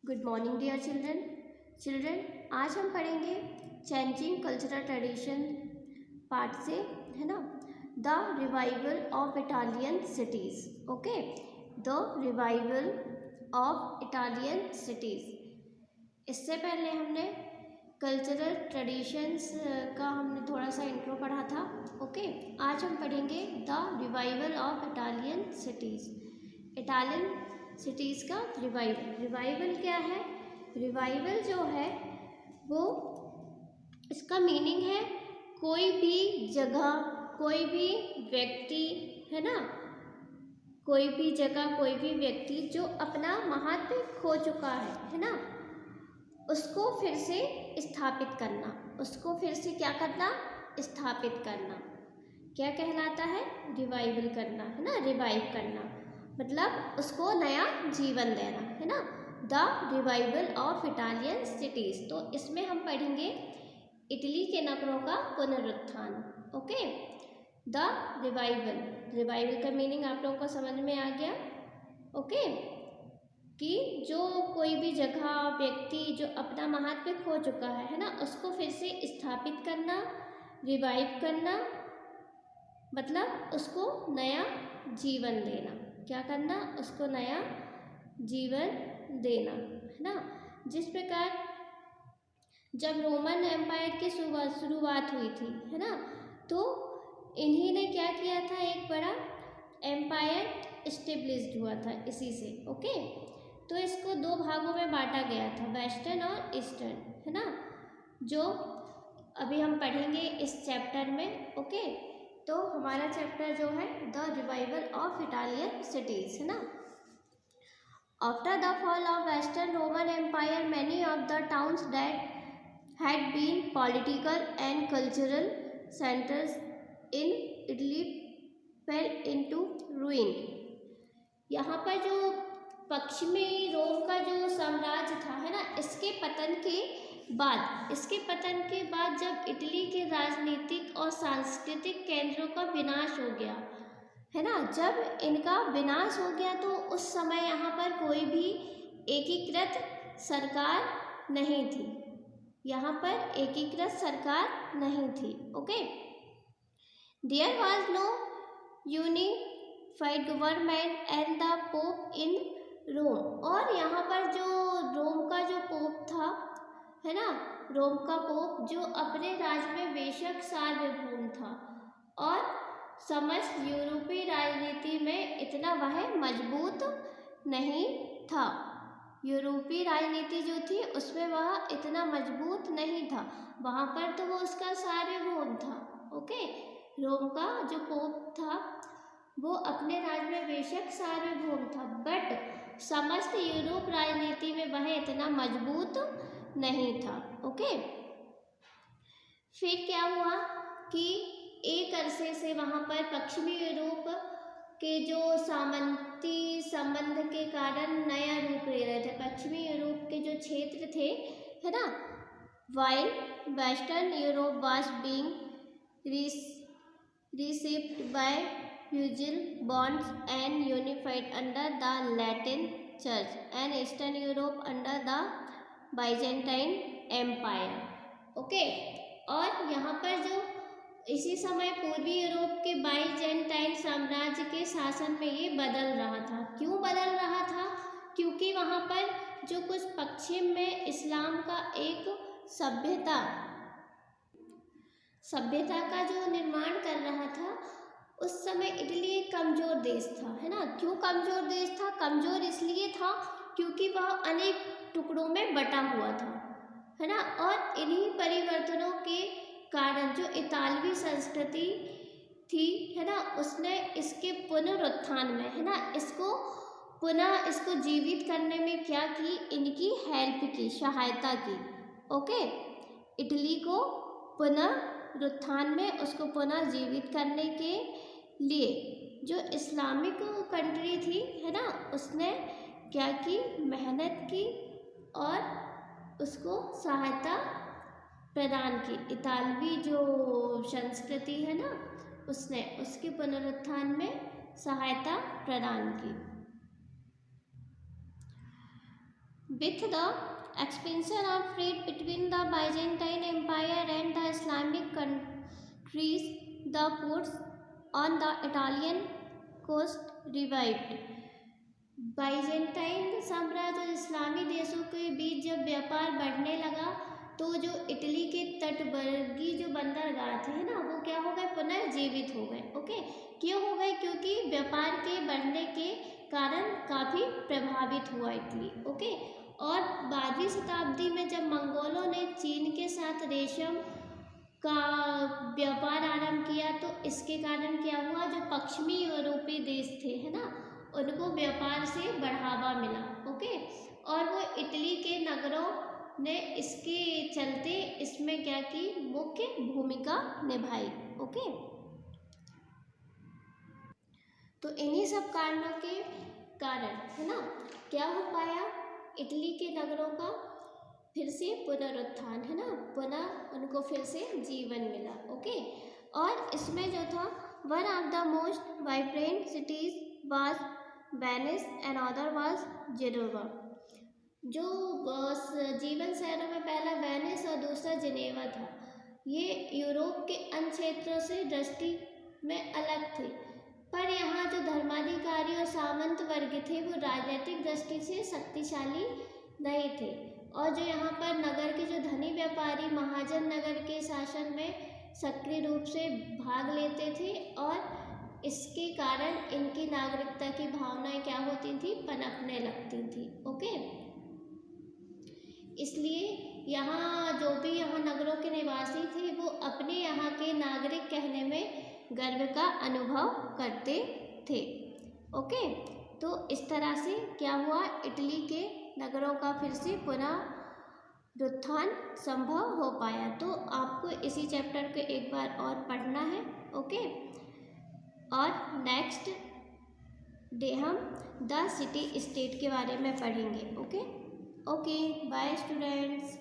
Good morning dear children आज हम पढ़ेंगे चेंजिंग कल्चरल ट्रेडिशन पार्ट से, है ना। The revival of Italian cities. Okay, the revival of Italian cities. इससे पहले हमने कल्चरल ट्रेडिशंस का हमने थोड़ा सा इंट्रो पढ़ा था। ओके, आज हम पढ़ेंगे the revival of Italian cities. Italian cities का रिवाइवल क्या है? रिवाइवल जो है वो, इसका मीनिंग है कोई भी जगह, कोई भी व्यक्ति, है ना, कोई भी जगह, कोई भी व्यक्ति जो अपना महत्व खो चुका है ना, उसको फिर से स्थापित करना, उसको फिर से क्या करना? स्थापित करना। क्या कहलाता है? रिवाइवल करना, है ना। रिवाइव करना मतलब उसको नया जीवन देना, है ना। The revival of Italian cities. तो इसमें हम पढ़ेंगे इटली के नगरों का पुनरुत्थान। ओके, द रिवाइवल का मीनिंग आप लोगों को समझ में आ गया। ओके, कि जो कोई भी जगह, व्यक्ति जो अपना महत्व खो चुका है ना, उसको फिर से स्थापित करना, रिवाइव करना मतलब उसको नया जीवन देना। क्या करना? उसको नया जीवन देना, है ना। जिस प्रकार जब रोमन एम्पायर की शुरुआत हुई थी, है ना, तो इन्हीं ने क्या किया था? एक बड़ा एम्पायर इस्टेब्लिश्ड हुआ था इसी से। ओके, तो इसको दो भागों में बांटा गया था, वेस्टर्न और ईस्टर्न, है ना, जो अभी हम पढ़ेंगे इस चैप्टर में। ओके, तो हमारा चैप्टर जो है the revival of Italian cities, है ना। After the fall of western Roman empire many of the towns that had been political and cultural centers in Italy fell into ruin। यहाँ पर जो पश्चिमी रोम का जो साम्राज्य था, है ना, इसके पतन के बाद जब इटली के राजनीतिक और सांस्कृतिक केंद्रों का विनाश हो गया, है ना, जब इनका विनाश हो गया तो उस समय यहाँ पर कोई भी एकीकृत सरकार नहीं थी। यहाँ पर एकीकृत सरकार नहीं थी। Okay, there was no unified government and the Pope in Rome. और यहाँ पर जो रोम का जो पोप था, है ना, रोम का पोप जो अपने राज्य में बेशक सार्वभौम था और समस्त यूरोपीय राजनीति में इतना वह मजबूत नहीं था। यूरोपीय राजनीति जो थी उसमें वह इतना मजबूत नहीं था। वहाँ पर तो वो उसका सार्वभौम था। ओके, रोम का जो पोप था वो अपने राज्य में बेशक सार्वभौम था, बट समस्त यूरोप राजनीति में वह इतना मजबूत नहीं था। ओके, फिर क्या हुआ कि एक अरसे से वहाँ पर पश्चिमी यूरोप के जो सामंती संबंध के कारण नया रूप ले रहे थे। पश्चिमी यूरोप के जो क्षेत्र थे, है ना, while Western Europe was being received by feudal bonds and unified under the Latin Church and Eastern Europe under the Byzantine Empire. Okay, और यहाँ पर जो इसी समय पूर्वी यूरोप के बाइजेंटाइन साम्राज्य के शासन में ये बदल रहा था। क्यों बदल रहा था? क्योंकि वहाँ पर जो कुछ पश्चिम में इस्लाम का एक सभ्यता का जो निर्माण कर रहा था, उस समय इटली एक कमज़ोर देश था, है ना। क्यों कमज़ोर देश था? कमज़ोर इसलिए था क्योंकि वह अनेक टुकड़ों में बटा हुआ था, है ना। और इन्हीं परिवर्तनों के कारण जो इतालवी संस्कृति थी, है ना, उसने इसके पुनरुत्थान में, है ना, इसको जीवित करने में क्या की? इनकी हेल्प की, सहायता की। ओके, इटली को पुनरुत्थान में, उसको पुनः जीवित करने के लिए जो इस्लामिक कंट्री थी, है ना, उसने क्या की? मेहनत की और उसको सहायता प्रदान की। इतालवी जो संस्कृति है ना, उसने उसके पुनरुत्थान में सहायता प्रदान की। With the expansion of trade between the Byzantine Empire and the Islamic countries, the ports on the Italian coast revived. Byzantine साम्राज्य और इस्लामी देशों के बीच जब व्यापार बढ़ने लगा तो जो इटली के तटवर्गी जो बंदरगाह थे ना वो क्या हो गए, पुनर्जीवित हो गए। ओके, क्यों हो गए? क्योंकि व्यापार के बढ़ने के कारण काफ़ी प्रभावित हुआ इटली। ओके, और 12वीं शताब्दी में जब मंगोलों ने चीन के साथ रेशम का व्यापार आरंभ किया तो इसके कारण क्या हुआ, जो पश्चिमी यूरोपीय देश थे है ना, उनको व्यापार से बढ़ावा मिला। ओके, और वो इटली के नगरों ने इसके चलते इसमें क्या की, मुख्य भूमिका निभाई। ओके, तो इन्हीं सब कारणों के कारण है ना क्या हो पाया, इटली के नगरों का फिर से पुनरुत्थान है ना, पुनः उनको फिर से जीवन मिला। ओके, और इसमें जो था one of the most vibrant cities was Venice and other was Geneva. जो जीवन शहरों में पहला वेनिस और दूसरा जिनेवा था। ये यूरोप के अन्य क्षेत्रों से दृष्टि में अलग थे, पर यहाँ जो धर्माधिकारी और सामंत वर्ग थे वो राजनीतिक दृष्टि से शक्तिशाली नहीं थे, और जो यहाँ पर नगर के जो धनी व्यापारी महाजन नगर के शासन में सक्रिय रूप से भाग लेते थे, और इसके कारण इनकी नागरिकता की भावनाएं क्या होती थी, पनपने लगती थी। ओके, इसलिए यहाँ जो भी यहाँ नगरों के निवासी थे वो अपने यहाँ के नागरिक कहने में गर्व का अनुभव करते थे। ओके, तो इस तरह से क्या हुआ, इटली के नगरों का फिर से पुनरुत्थान संभव हो पाया। तो आपको इसी चैप्टर के एक बार और पढ़ना है। ओके, और नेक्स्ट डे हम द सिटी स्टेट के बारे में पढ़ेंगे। Okay, bye students.